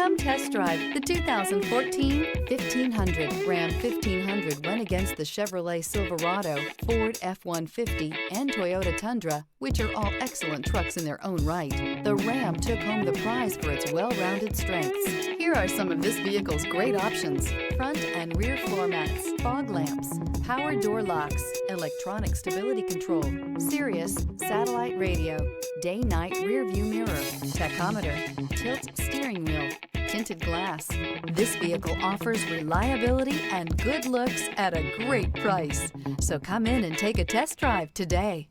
Come test drive the 2014 1500. Ram 1500 went against the Chevrolet Silverado, Ford F-150, and Toyota Tundra, which are all excellent trucks in their own right. The Ram took home the prize for its well-rounded strengths. Here are some of this vehicle's great options: front and rear floor mats, fog lamps, power door locks, electronic stability control, Sirius satellite radio, day-night rear view mirror, tachometer, tilt steering wheel, tinted glass. This vehicle offers reliability and good looks at a great price. So come in and take a test drive today.